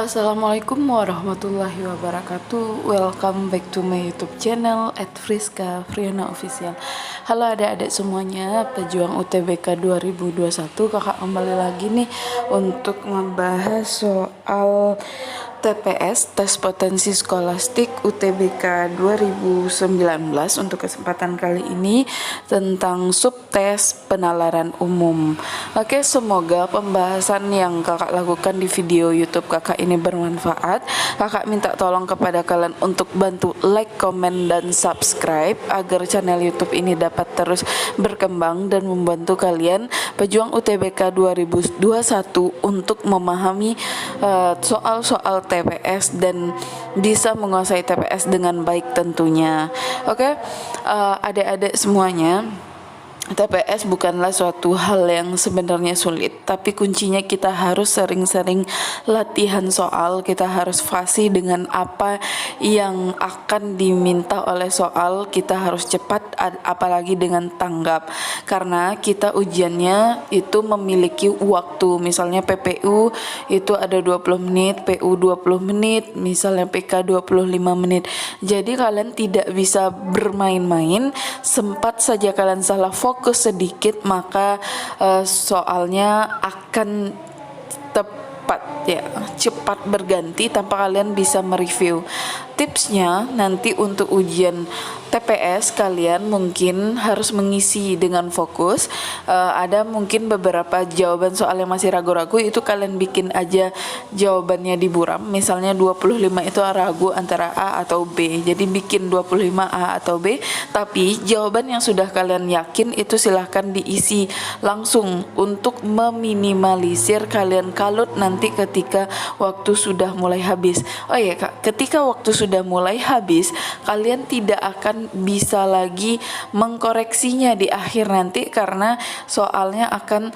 Assalamualaikum warahmatullahi wabarakatuh. Welcome back to my YouTube channel @Friska Friana Official. Halo adik-adik semuanya, pejuang UTBK 2021. Kakak kembali lagi nih untuk membahas soal TPS, tes potensi skolastik UTBK 2019 untuk kesempatan kali ini tentang subtes penalaran umum. Oke, semoga pembahasan yang kakak lakukan di video YouTube kakak ini bermanfaat. Kakak minta tolong kepada kalian untuk bantu like, komen, dan subscribe agar channel YouTube ini dapat terus berkembang dan membantu kalian pejuang UTBK 2021 untuk memahami soal-soal TPS dan bisa menguasai TPS dengan baik tentunya. Oke, adik-adik semuanya, TPS bukanlah suatu hal yang sebenarnya sulit, tapi kuncinya kita harus sering-sering latihan soal, kita harus fasih dengan apa yang akan diminta oleh soal, kita harus cepat, apalagi dengan tanggap, karena kita ujiannya itu memiliki waktu, misalnya PPU itu ada 20 menit, PU 20 menit, misalnya PK 25 menit, jadi kalian tidak bisa bermain-main, sempat saja kalian salah fokus sedikit maka soalnya akan cepat berganti tanpa kalian bisa mereview. Tipsnya nanti untuk ujian TPS kalian mungkin harus mengisi dengan fokus. Ada mungkin beberapa jawaban soal yang masih ragu-ragu, itu kalian bikin aja jawabannya di buram. Misalnya 25 itu ragu antara A atau B. Jadi bikin 25 A atau B. Tapi jawaban yang sudah kalian yakin itu silahkan diisi langsung untuk meminimalisir kalian kalut nanti ketika waktu sudah mulai habis. Oh iya Kak, ketika waktu sudah mulai habis, kalian tidak akan bisa lagi mengkoreksinya di akhir nanti karena soalnya akan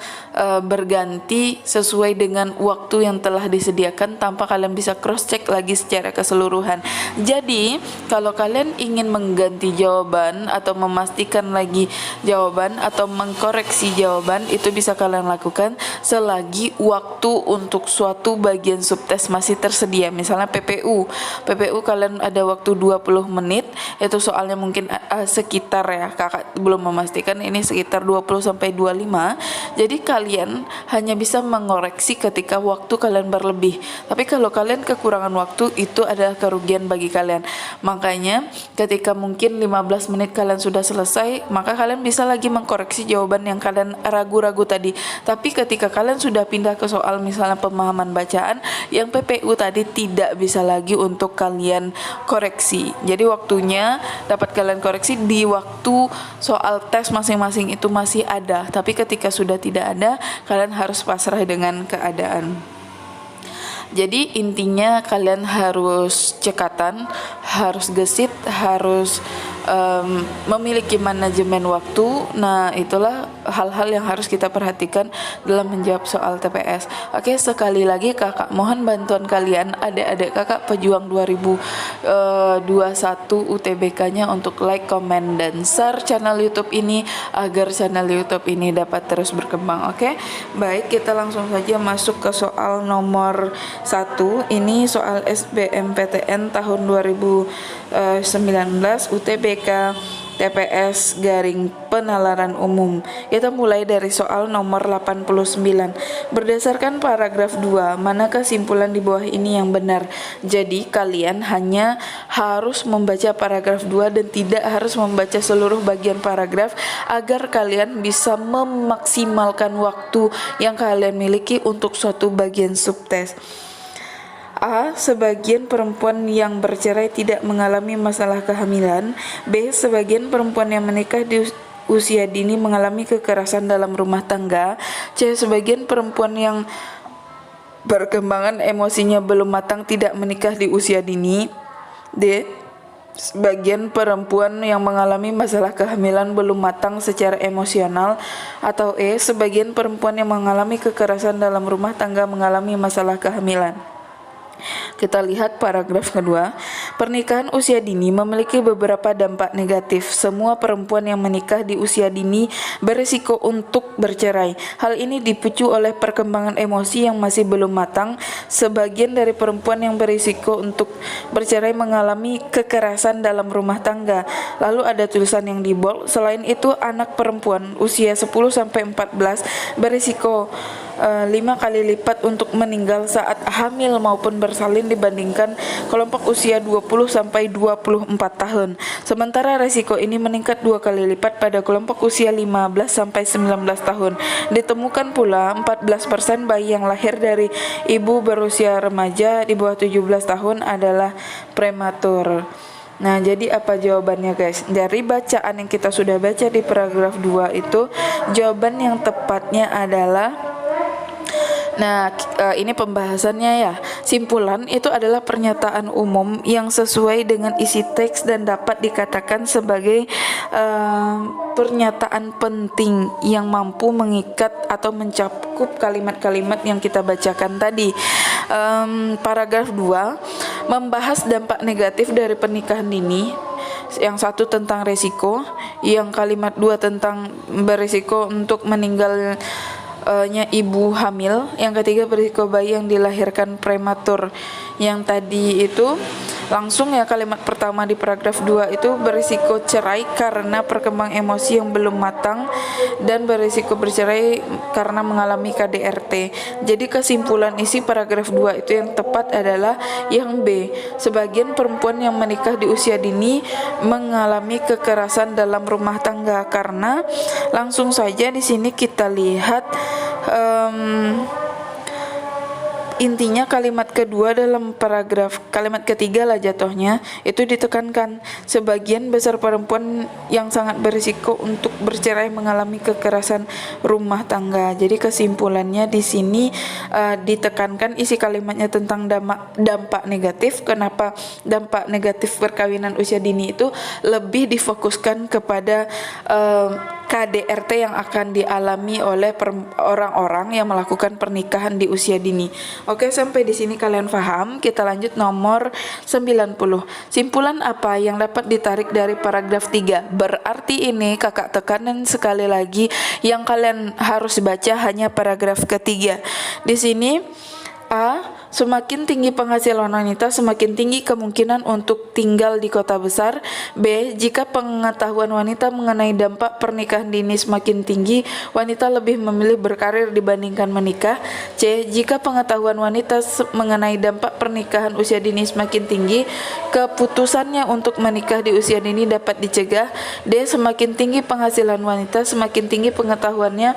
berganti sesuai dengan waktu yang telah disediakan tanpa kalian bisa cross check lagi secara keseluruhan. Jadi kalau kalian ingin mengganti jawaban atau memastikan lagi jawaban atau mengkoreksi jawaban, itu bisa kalian lakukan selagi waktu untuk suatu bagian subtes masih tersedia. Misalnya PPU kalian ada waktu 20 menit, itu soalnya mungkin sekitar, ya kakak belum memastikan, ini sekitar 20 sampai 25. Jadi kalian hanya bisa mengoreksi ketika waktu kalian berlebih. Tapi kalau kalian kekurangan waktu, itu adalah kerugian bagi kalian. Makanya ketika mungkin 15 menit kalian sudah selesai, maka kalian bisa lagi mengkoreksi jawaban yang kalian ragu-ragu tadi. Tapi ketika kalian sudah pindah ke soal misalnya pemahaman bacaan, yang PPU tadi tidak bisa lagi untuk kalian koreksi. Jadi waktunya dapat kalian koreksi di waktu soal tes masing-masing itu masih ada. Tapi ketika sudah tidak ada, kalian harus pasrah dengan keadaan. Jadi intinya kalian harus cekatan, harus gesit, harus memiliki manajemen waktu. Nah, itulah hal-hal yang harus kita perhatikan dalam menjawab soal TPS. Oke, sekali lagi kakak mohon bantuan kalian, adik-adik kakak pejuang 2021 UTBK-nya untuk like, komen, dan share channel YouTube ini agar channel YouTube ini dapat terus berkembang. Oke, baik, kita langsung saja masuk ke soal nomor 1. Ini soal SBMPTN tahun 2019 UTBK TPS garing penalaran umum. Kita mulai dari soal nomor 89. Berdasarkan paragraf 2, mana kesimpulan di bawah ini yang benar? Jadi kalian hanya harus membaca paragraf 2 dan tidak harus membaca seluruh bagian paragraf agar kalian bisa memaksimalkan waktu yang kalian miliki untuk suatu bagian subtes. A. Sebagian perempuan yang bercerai tidak mengalami masalah kehamilan. B. Sebagian perempuan yang menikah di usia dini mengalami kekerasan dalam rumah tangga. C. Sebagian perempuan yang perkembangan emosinya belum matang tidak menikah di usia dini. D. Sebagian perempuan yang mengalami masalah kehamilan belum matang secara emosional. Atau E. Sebagian perempuan yang mengalami kekerasan dalam rumah tangga mengalami masalah kehamilan. Kita lihat paragraf kedua. Pernikahan usia dini memiliki beberapa dampak negatif. Semua perempuan yang menikah di usia dini berisiko untuk bercerai. Hal ini dipicu oleh perkembangan emosi yang masih belum matang. Sebagian dari perempuan yang berisiko untuk bercerai mengalami kekerasan dalam rumah tangga. Lalu ada tulisan yang di bold. Selain itu, anak perempuan usia 10-14 berisiko 5 kali lipat untuk meninggal saat hamil maupun bersalin dibandingkan kelompok usia 20-24 tahun. Sementara resiko ini meningkat 2 kali lipat pada kelompok usia 15-19 tahun. Ditemukan pula 14% bayi yang lahir dari ibu berusia remaja di bawah 17 tahun adalah prematur. Nah, jadi apa jawabannya guys? Dari bacaan yang kita sudah baca di paragraf 2 itu, jawaban yang tepatnya adalah ini pembahasannya ya. Simpulan itu adalah pernyataan umum yang sesuai dengan isi teks dan dapat dikatakan sebagai pernyataan penting yang mampu mengikat atau mencakup kalimat-kalimat yang kita bacakan tadi. Paragraf 2 membahas dampak negatif dari pernikahan dini. Yang satu tentang resiko, yang kalimat 2 tentang berisiko untuk meninggal ibu hamil, yang ketiga berisiko bayi yang dilahirkan prematur. Yang tadi itu langsung ya, kalimat pertama di paragraf 2 itu berisiko cerai karena perkembangan emosi yang belum matang dan berisiko bercerai karena mengalami KDRT. Jadi kesimpulan isi paragraf 2 itu yang tepat adalah yang B. Sebagian perempuan yang menikah di usia dini mengalami kekerasan dalam rumah tangga karena langsung saja di sini kita lihat intinya kalimat kedua dalam paragraf, kalimat ketiga lah jatuhnya, itu ditekankan sebagian besar perempuan yang sangat berisiko untuk bercerai mengalami kekerasan rumah tangga. Jadi kesimpulannya di sini ditekankan isi kalimatnya tentang dampak negatif. Kenapa dampak negatif perkawinan usia dini itu lebih difokuskan kepada KDRT yang akan dialami oleh orang-orang yang melakukan pernikahan di usia dini. Oke, sampai di sini kalian paham. Kita lanjut nomor 90. Simpulan apa yang dapat ditarik dari paragraf 3? Berarti ini kakak tekanan sekali lagi yang kalian harus baca hanya paragraf ketiga. Di sini A. Semakin tinggi penghasilan wanita, semakin tinggi kemungkinan untuk tinggal di kota besar. B. Jika pengetahuan wanita mengenai dampak pernikahan dini semakin tinggi, wanita lebih memilih berkarir dibandingkan menikah. C. Jika pengetahuan wanita mengenai dampak pernikahan usia dini semakin tinggi, keputusannya untuk menikah di usia dini dapat dicegah. D. Semakin tinggi penghasilan wanita, semakin tinggi pengetahuannya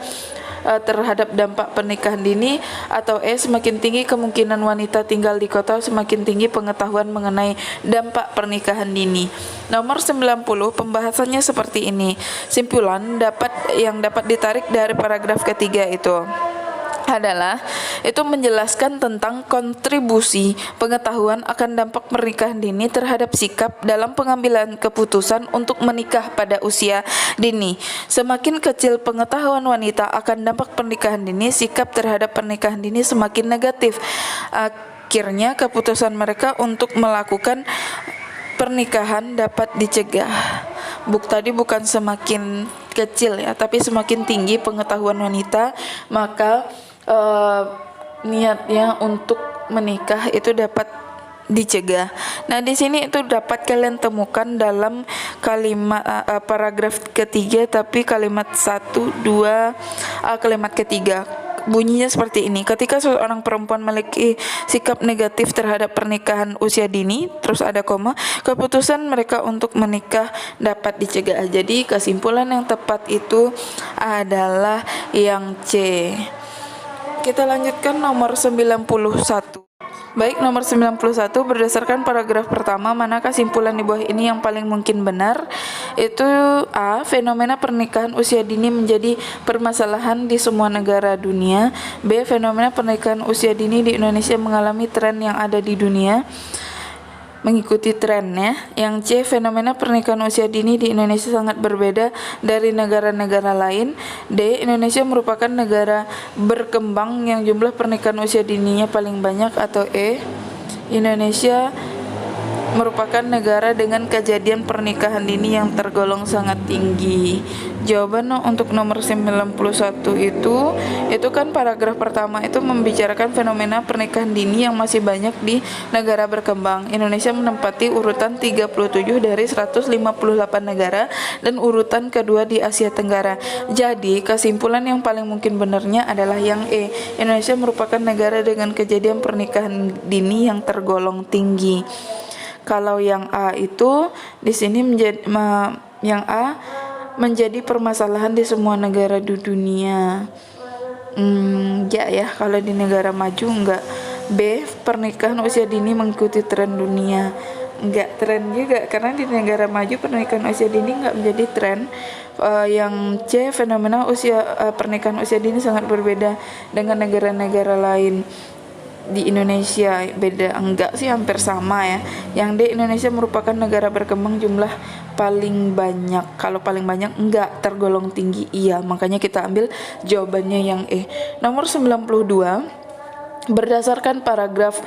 terhadap dampak pernikahan dini. Atau E. Semakin tinggi kemungkinan wanita tinggal di kota, semakin tinggi pengetahuan mengenai dampak pernikahan dini. Nomor 90 pembahasannya seperti ini. Simpulan yang dapat ditarik dari paragraf ketiga itu adalah itu menjelaskan tentang kontribusi pengetahuan akan dampak pernikahan dini terhadap sikap dalam pengambilan keputusan untuk menikah pada usia dini. Semakin kecil pengetahuan wanita akan dampak pernikahan dini, sikap terhadap pernikahan dini semakin negatif. Akhirnya keputusan mereka untuk melakukan pernikahan dapat dicegah. Tadi bukan semakin kecil ya, tapi semakin tinggi pengetahuan wanita, maka niatnya untuk menikah itu dapat dicegah. Nah, di sini itu dapat kalian temukan dalam kalimat paragraf ketiga, tapi kalimat 1, 2, kalimat ketiga. Bunyinya seperti ini. Ketika seorang perempuan memiliki sikap negatif terhadap pernikahan usia dini, terus ada koma, keputusan mereka untuk menikah dapat dicegah. Jadi kesimpulan yang tepat itu adalah yang C. Kita lanjutkan nomor 91. Baik, nomor 91 berdasarkan paragraf pertama, mana kesimpulan di bawah ini yang paling mungkin benar? Itu A. Fenomena pernikahan usia dini menjadi permasalahan di semua negara dunia. B. Fenomena pernikahan usia dini di Indonesia mengalami tren yang ada di dunia, mengikuti trennya. Yang C. Fenomena pernikahan usia dini di Indonesia sangat berbeda dari negara-negara lain. D. Indonesia merupakan negara berkembang yang jumlah pernikahan usia dininya paling banyak. Atau E. Indonesia merupakan negara dengan kejadian pernikahan dini yang tergolong sangat tinggi. Jawaban untuk nomor 91 itu kan paragraf pertama itu membicarakan fenomena pernikahan dini yang masih banyak di negara berkembang. Indonesia menempati urutan 37 dari 158 negara dan urutan kedua di Asia Tenggara. Jadi, kesimpulan yang paling mungkin benarnya adalah yang E. Indonesia merupakan negara dengan kejadian pernikahan dini yang tergolong tinggi. Kalau yang A itu di sini yang A menjadi permasalahan di semua negara di dunia. Ya, kalau di negara maju enggak. B, pernikahan usia dini mengikuti tren dunia. Enggak tren juga, karena di negara maju pernikahan usia dini enggak menjadi tren. Yang C, fenomena pernikahan usia dini sangat berbeda dengan negara-negara lain. Di Indonesia beda enggak sih, hampir sama ya. Yang D, Indonesia merupakan negara berkembang jumlah paling banyak. Kalau paling banyak enggak, tergolong tinggi iya. Makanya kita ambil jawabannya yang E. Nomor 92, berdasarkan paragraf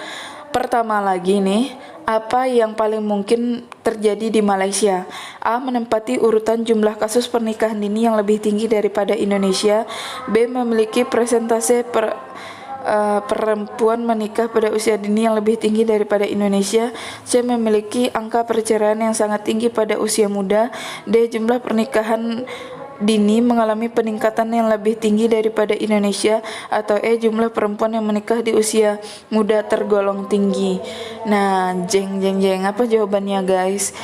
pertama lagi nih, apa yang paling mungkin terjadi di Malaysia? A, menempati urutan jumlah kasus pernikahan dini yang lebih tinggi daripada Indonesia. B, memiliki persentase perempuan menikah pada usia dini yang lebih tinggi daripada Indonesia. C, memiliki angka perceraian yang sangat tinggi pada usia muda. D, jumlah pernikahan dini mengalami peningkatan yang lebih tinggi daripada Indonesia. Atau E, jumlah perempuan yang menikah di usia muda tergolong tinggi. Nah, jeng apa jawabannya guys?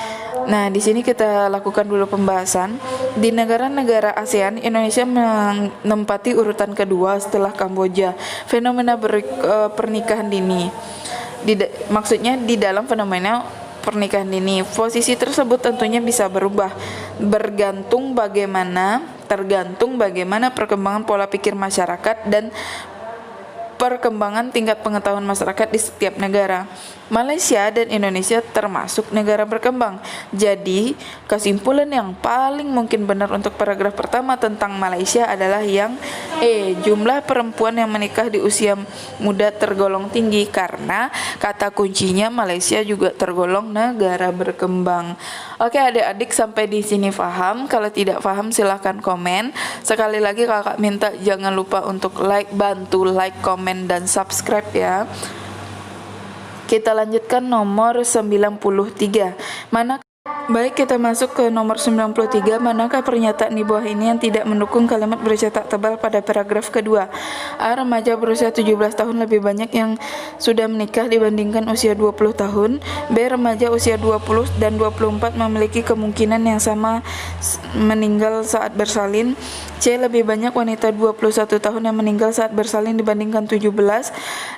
Nah, di sini kita lakukan dulu pembahasan. Di negara-negara ASEAN, Indonesia menempati urutan kedua setelah Kamboja. Fenomena pernikahan dini. Maksudnya di dalam fenomena pernikahan dini, posisi tersebut tentunya bisa berubah tergantung bagaimana perkembangan pola pikir masyarakat dan perkembangan tingkat pengetahuan masyarakat di setiap negara. Malaysia dan Indonesia termasuk negara berkembang. Jadi, kesimpulan yang paling mungkin benar untuk paragraf pertama tentang Malaysia adalah yang E, jumlah perempuan yang menikah di usia muda tergolong tinggi, karena kata kuncinya Malaysia juga tergolong negara berkembang. Oke adik-adik, sampai di sini paham? Kalau tidak paham silahkan komen. Sekali lagi kakak minta jangan lupa untuk bantu like, komen, dan subscribe ya. Kita lanjutkan nomor 93. Baik, kita masuk ke nomor 93. Manakah pernyataan di bawah ini yang tidak mendukung kalimat bercetak tebal pada paragraf kedua? A, remaja berusia 17 tahun lebih banyak yang sudah menikah dibandingkan usia 20 tahun. B, remaja usia 20 dan 24 memiliki kemungkinan yang sama meninggal saat bersalin. C, lebih banyak wanita 21 tahun yang meninggal saat bersalin dibandingkan 17.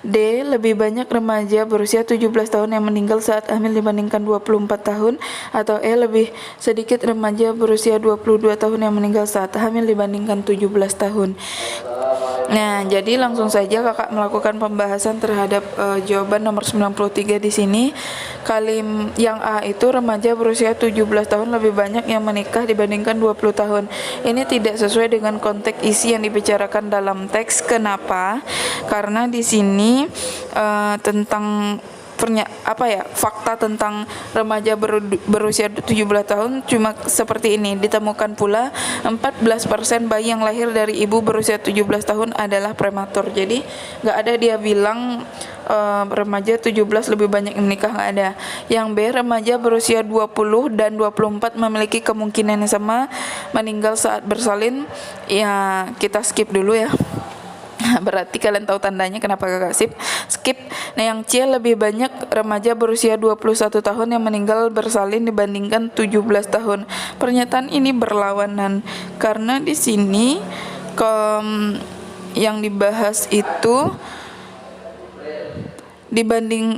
D, lebih banyak remaja berusia 17 tahun yang meninggal saat hamil dibandingkan 24 tahun. Atau E, lebih sedikit remaja berusia 22 tahun yang meninggal saat hamil dibandingkan 17 tahun. Nah, jadi langsung saja kakak melakukan pembahasan terhadap jawaban nomor 93 di sini. Yang A itu remaja berusia 17 tahun lebih banyak yang menikah dibandingkan 20 tahun. Ini tidak sesuai dengan konteks isi yang dibicarakan dalam teks. Kenapa? Karena di sini tentang fakta tentang remaja berusia 17 tahun cuma seperti ini. Ditemukan pula 14% bayi yang lahir dari ibu berusia 17 tahun adalah prematur. Jadi nggak ada dia bilang remaja 17 lebih banyak yang menikah, nggak ada. Yang B, remaja berusia 20 dan 24 memiliki kemungkinan yang sama meninggal saat bersalin. Ya, kita skip dulu ya. Berarti kalian tahu tandanya kenapa kakak skip. Nah, yang C, lebih banyak remaja berusia 21 tahun yang meninggal bersalin dibandingkan 17 tahun. Pernyataan ini berlawanan karena di sini yang dibahas itu dibanding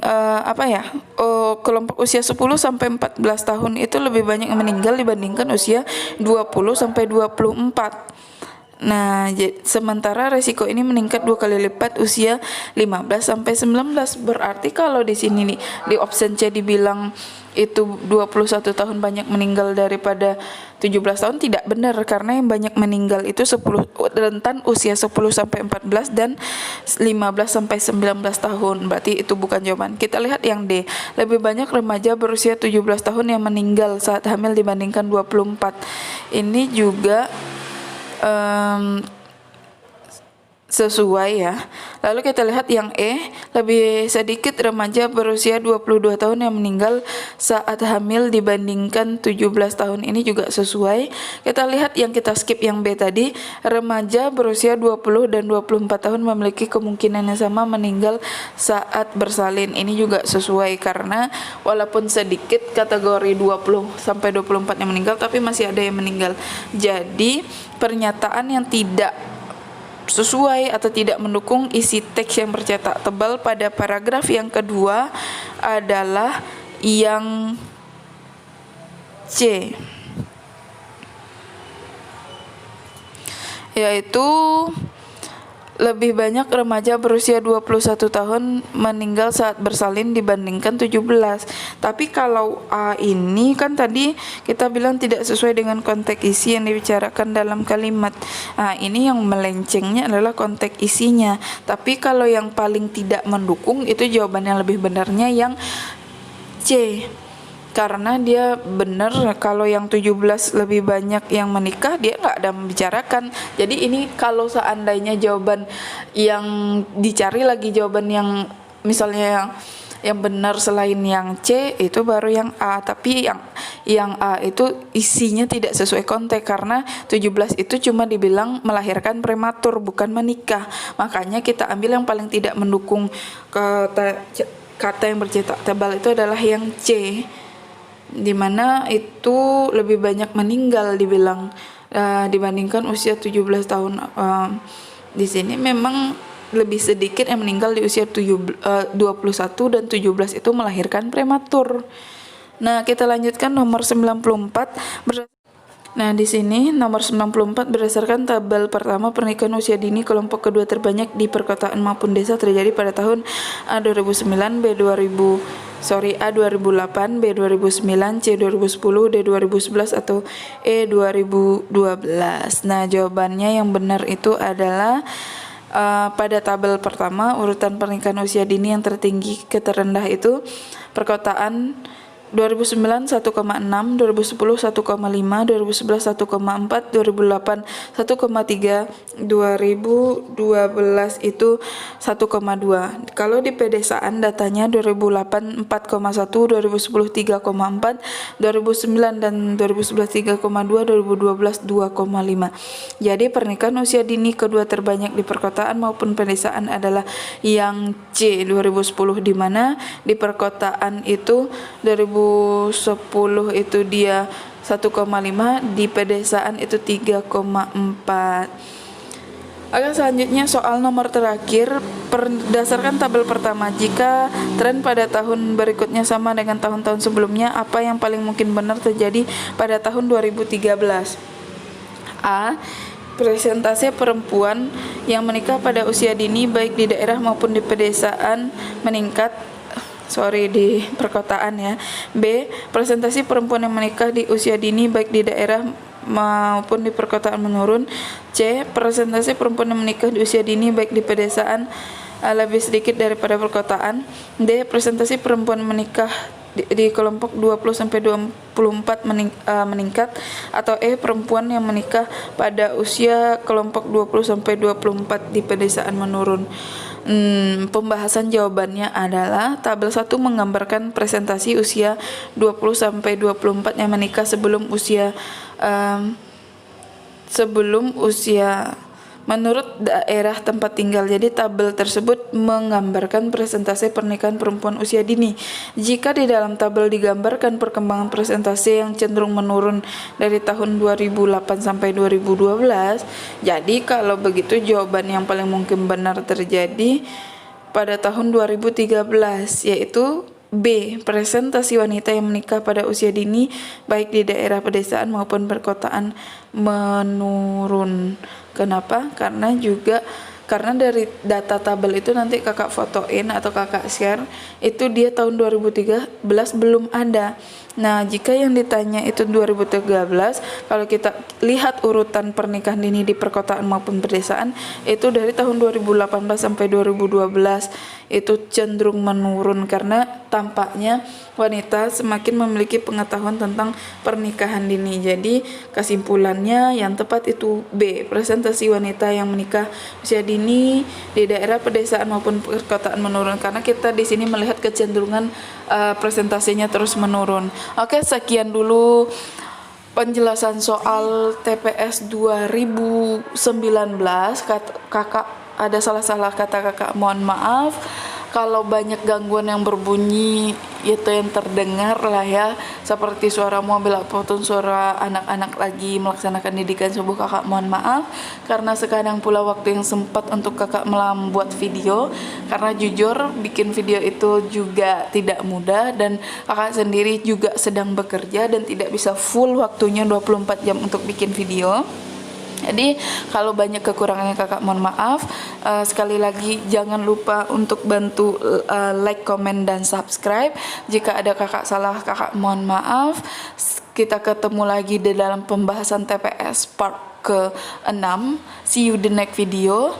kelompok usia 10 sampai 14 tahun itu lebih banyak yang meninggal dibandingkan usia 20 sampai 24. Nah, sementara resiko ini meningkat 2 kali lipat usia 15 sampai 19. Berarti kalau di sini nih di option C dibilang itu 21 tahun banyak meninggal daripada 17 tahun, tidak benar, karena yang banyak meninggal itu 10 rentan usia 10 sampai 14 dan 15 sampai 19 tahun. Berarti itu bukan jawaban. Kita lihat yang D. Lebih banyak remaja berusia 17 tahun yang meninggal saat hamil dibandingkan 24. Ini juga sesuai ya. Lalu kita lihat yang E, lebih sedikit remaja berusia 22 tahun yang meninggal saat hamil dibandingkan 17 tahun. Ini juga sesuai. Kita lihat yang kita skip yang B tadi, remaja berusia 20 dan 24 tahun memiliki kemungkinan yang sama meninggal saat bersalin. Ini juga sesuai karena walaupun sedikit kategori 20 sampai 24 yang meninggal, tapi masih ada yang meninggal. Jadi pernyataan yang tidak sesuai atau tidak mendukung isi teks yang bercetak tebal pada paragraf yang kedua adalah yang C, yaitu lebih banyak remaja berusia 21 tahun meninggal saat bersalin dibandingkan 17. Tapi kalau A ini kan tadi kita bilang tidak sesuai dengan konteks isi yang dibicarakan dalam kalimat. Nah, ini yang melencengnya adalah konteks isinya. Tapi kalau yang paling tidak mendukung itu jawaban yang lebih benarnya yang C. Karena dia benar, kalau yang 17 lebih banyak yang menikah, dia nggak ada membicarakan. Jadi ini kalau seandainya jawaban yang dicari lagi jawaban yang misalnya yang benar selain yang C, itu baru yang A. Tapi yang A itu isinya tidak sesuai konteks, karena 17 itu cuma dibilang melahirkan prematur, bukan menikah. Makanya kita ambil yang paling tidak mendukung kata yang bercetak tebal itu adalah yang C, dimana itu lebih banyak meninggal dibilang dibandingkan usia 17 tahun. Di sini memang lebih sedikit yang meninggal di usia 21 dan 17 itu melahirkan prematur. Nah, kita lanjutkan nomor 94. Nah, di sini nomor 94 berdasarkan tabel pertama, pernikahan usia dini kelompok kedua terbanyak di perkotaan maupun desa terjadi pada tahun A 2009, A 2008, B 2009, C 2010, D 2011 atau E 2012. Nah, jawabannya yang benar itu adalah pada tabel pertama urutan pernikahan usia dini yang tertinggi ke terendah itu perkotaan 2009 1,6, 2010 1,5, 2011 1,4, 2008 1,3, 2012 itu 1,2. Kalau di pedesaan datanya 2008 4,1, 2010 3,4, 2009 dan 2011 3,2, 2012 2,5. Jadi pernikahan usia dini kedua terbanyak di perkotaan maupun pedesaan adalah yang C 2010, di mana di perkotaan itu 2010 itu dia 1,5, di pedesaan itu 3,4. Oke, selanjutnya soal nomor terakhir, berdasarkan tabel pertama, jika tren pada tahun berikutnya sama dengan tahun-tahun sebelumnya, apa yang paling mungkin benar terjadi pada tahun 2013? A. Presentase perempuan yang menikah pada usia dini baik di daerah maupun di pedesaan meningkat, di perkotaan ya. B. Presentasi perempuan yang menikah di usia dini baik di daerah maupun di perkotaan menurun. C. Presentasi perempuan yang menikah di usia dini baik di pedesaan lebih sedikit daripada perkotaan. D. Presentasi perempuan menikah di kelompok 20 sampai 24 meningkat. Atau E. Perempuan yang menikah pada usia kelompok 20 sampai 24 di pedesaan menurun. Pembahasan jawabannya adalah tabel 1 menggambarkan presentasi usia 20 sampai 24 yang menikah sebelum usia menurut daerah tempat tinggal. Jadi tabel tersebut menggambarkan presentasi pernikahan perempuan usia dini. Jika di dalam tabel digambarkan perkembangan presentasi yang cenderung menurun dari tahun 2008 sampai 2012, jadi kalau begitu jawaban yang paling mungkin benar terjadi pada tahun 2013, yaitu B. Presentasi wanita yang menikah pada usia dini baik di daerah pedesaan maupun perkotaan menurun. Kenapa? Karena dari data tabel itu nanti kakak fotoin atau kakak share, itu dia tahun 2013 belum ada. Nah, jika yang ditanya itu 2013, kalau kita lihat urutan pernikahan dini di perkotaan maupun pedesaan, itu dari tahun 2018 sampai 2012 itu cenderung menurun karena tampaknya wanita semakin memiliki pengetahuan tentang pernikahan dini. Jadi kesimpulannya yang tepat itu B, presentasi wanita yang menikah usia dini di daerah pedesaan maupun perkotaan menurun, karena kita di sini melihat kecenderungan presentasinya terus menurun. Oke, sekian dulu penjelasan soal TPS 2019. Kakak ada salah-salah kata, kakak mohon maaf. Kalau banyak gangguan yang berbunyi itu yang terdengar lah ya, seperti suara mobil ataupun suara anak-anak lagi melaksanakan didikan subuh, kakak mohon maaf. Karena sekarang pula waktu yang sempat untuk kakak membuat video, karena jujur bikin video itu juga tidak mudah dan kakak sendiri juga sedang bekerja dan tidak bisa full waktunya 24 jam untuk bikin video. Jadi kalau banyak kekurangannya kakak mohon maaf. Sekali lagi jangan lupa untuk bantu like, comment, dan subscribe. Jika ada kakak salah, kakak mohon maaf. Kita ketemu lagi di dalam pembahasan TPS part ke-6. See you the next video.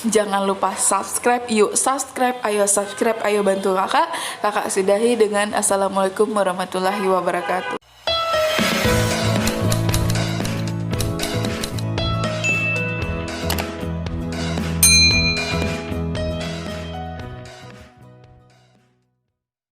Jangan lupa subscribe. Yuk subscribe, ayo bantu kakak. Kakak sudahi dengan assalamualaikum warahmatullahi wabarakatuh.